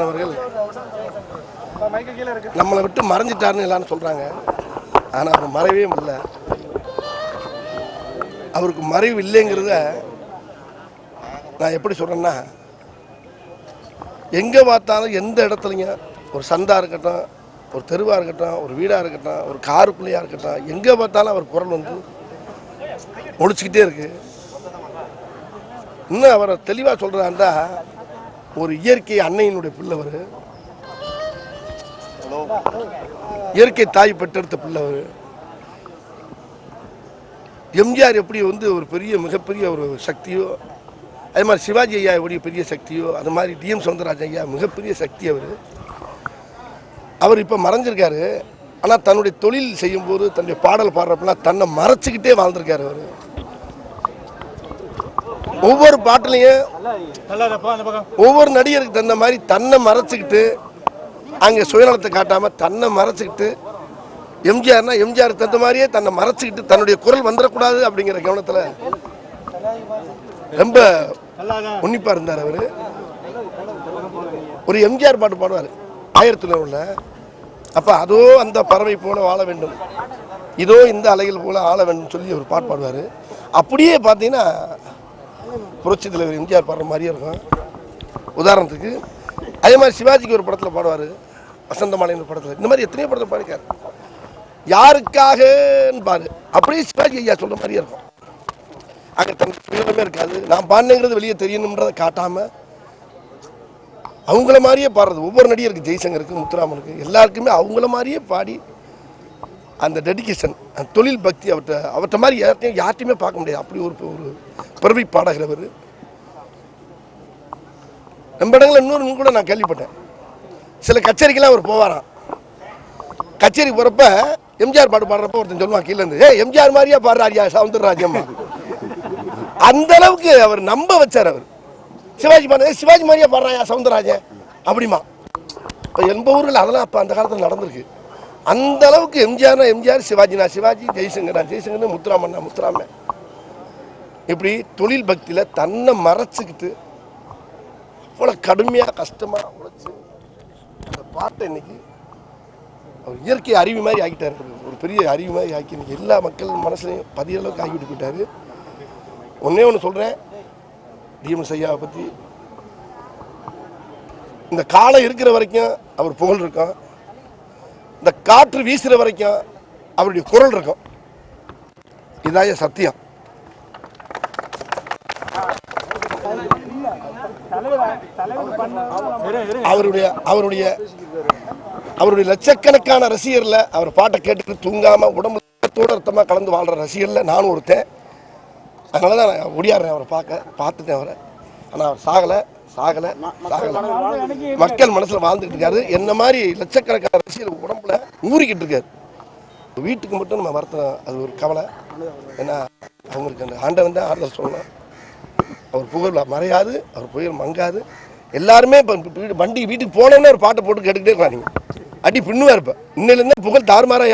அவர்கள் நம்மளை விட்டு மறைஞ்சிட்டாருன்னு எல்லாரும் சொல்றாங்க. ஆனா அவர் மறைவே இல்லை. அவருக்கு மறைவு இல்லைங்கிறத நான் எப்படி சொல்றேன்னா, எங்க பார்த்தாலும் எந்த இடத்துலங்க ஒரு சந்தா இருக்கட்டும், ஒரு தெருவா இருக்கட்டும், ஒரு வீடா இருக்கட்டும், ஒரு காருக்குள்ளையா இருக்கட்டும், எங்க பார்த்தாலும் அவர் குரல் வந்து ஒழிச்சுக்கிட்டே இருக்கு. இன்னும் அவரை தெளிவா சொல்றாருந்தா, ஒரு இயற்கை அன்னையினுடைய பிள்ளவர், இயற்கை தாய் பெற்றெடுத்த பிள்ளவர். எம்ஜிஆர் எப்படி வந்து ஒரு பெரிய மிகப்பெரிய ஒரு சக்தியோ, அதே மாதிரி சிவாஜி ஐயா எப்படி பெரிய சக்தியோ, அது மாதிரி டிஎம் சௌந்தரராஜன் ஐயா மிகப்பெரிய சக்தி. அவர் இப்போ மறைஞ்சிருக்காரு. ஆனால் தன்னுடைய தொழில் செய்யும்போது, தன்னுடைய பாடல் பாடுறப்பெல்லாம் தன்னை மறைச்சிக்கிட்டே வாழ்ந்திருக்காரு. அவர் ஒவ்வொரு பாட்டிலையும் ஒவ்வொரு நடிகருக்கு தந்த மாதிரி தன்னை மறைச்சிக்கிட்டு, அங்கே சுயநலத்தை காட்டாம தன்னை மறைச்சிக்கிட்டு, எம்ஜிஆர்னா எம்ஜிஆர் தந்த மாதிரியே தன்னை மறைச்சிக்கிட்டு தன்னுடைய குரல் வந்துடக்கூடாது அப்படிங்கிற கவனத்தில் ரொம்ப உன்னிப்பா இருந்தார். அவரு ஒரு எம்ஜிஆர் பாட்டு பாடுவார் 1900. அப்ப அதோ அந்த பறவை போல வாழ வேண்டும், இதோ இந்த அலைகள் போல ஆள வேண்டும் சொல்லி ஒரு பாட்டு பாடுவார். அப்படியே பார்த்தீங்கன்னா புரட்சி தலைவர் எம்ஜிஆர் பாடுற மாதிரியே இருக்கும். உதாரணத்துக்கு அதே மாதிரி சிவாஜிக்கு ஒரு படத்தில் பாடுவார், வசந்தமாலைன்னு படத்தில். இந்த மாதிரி எத்தனையோ படத்தில் பாடிக்கார். யாருக்காகன்னு பாரு, அப்படியே சிவாஜி ஐயா சொல்ற மாதிரியே இருக்கும். அங்கே தன் சுயமே இருக்காது. நான் பாடினேங்கிறது வெளியே தெரியணுன்றதை காட்டாம அவங்கள மாதிரியே பாடுறது. ஒவ்வொரு நடிகருக்கு, ஜெய்சங்கருக்கு, முத்துராமனுக்கு, எல்லாருக்குமே அவங்கள மாதிரியே பாடி அந்த டெடிக்கேஷன், அந்த தொழில் பக்தி அவர்கிட்ட மாதிரி யார்ட்டையுமே பார்க்க முடியாது. அப்படி ஒரு பெருமை பாடகிறவர். நம்ம இடங்களில் இன்னொரு கூட நான் கேள்விப்பட்டேன், சில கச்சேரிக்கெல்லாம் அவர் போவாராம். கச்சேரிக்கு போகிறப்ப எம்ஜிஆர் பாட்டு பாடுறப்ப ஒருத்தன் சொல்லுவான் கீழே இருந்து, எம்ஜிஆர் மாதிரியா பாடுறாரியா சவுந்தரராஜன். அந்த அளவுக்கு அவர் நம்ப வச்சார். அவர் சிவாஜி பாடு, சிவாஜி மாதிரியா பாடுறாயா சவுந்தரராஜன் அப்படிமா. இப்போ எண்பது அதெல்லாம் அப்போ அந்த காலத்தில் நடந்திருக்கு. அந்த அளவுக்கு எம்ஜிஆர்னா எம்ஜிஆர், சிவாஜினா சிவாஜி, ஜெய்சங்கர்னா ஜெய்சங்கர், முத்துராமன்னா முத்துராமன். இப்படி தொழில் பக்தியில் தன்னை மறைச்சிக்கிட்டு அவ்வளோ கடுமையாக கஷ்டமாக உழைச்சி அந்த பாட்டை இன்னைக்கு அவர் இயற்கை அறிவு மாதிரி ஆக்கிட்டார். ஒரு பெரிய அறிவு மாதிரி ஆக்கி இன்னைக்கு எல்லா மக்கள் மனசுலையும் பதிய அளவுக்கு ஆக்கிவிட்டு போயிட்டார். ஒன்றே ஒன்று சொல்கிறேன், டிஎம் ஐயாவை பற்றி, இந்த காலம் இருக்கிற வரைக்கும் அவர் புகழ் இருக்கும், இந்த காற்று வீசுகிற வரைக்கும் அவருடைய குரல் இருக்கும். இதாய சத்தியம். அவருடைய லட்சக்கணக்கான ரசிகர்ல அவர் பாட்டை கேட்டுட்டு தூங்காம உடம்பு ரத்தமா கலந்து வாழ்ற ரசிகர்ல நானும் ஒருத்தன். அதனாலதான் நான் ஒடியாடுறேன் அவரை பார்த்துட்டேன் அவரை. ஆனா அவர் சாகல. மக்கள் மனசுல வாழ்ந்துட்டு இருக்காரு. என்ன மாதிரி லட்சக்கணக்கான ரசிகர் உடம்புல ஊறிக்கிட்டு இருக்காரு. வீட்டுக்கு மட்டும் நம்ம வருத்தம், அது ஒரு கவலை. ஏன்னா அவங்களுக்கு அந்த ஆண்டவன் தான் ஆறுதல் சொல்லலாம். அவர் புகழ் மறையாது, அவர் புகழ் மங்காது. எல்லாருமே இப்போ வண்டி வீட்டுக்கு போனோன்னே ஒரு பாட்டை போட்டு கேட்டுக்கிட்டே இருக்கலாம். நீங்கள் அடி பின்னுவா இருப்ப. இன்னிலேருந்து புகழ் தாறுமாறா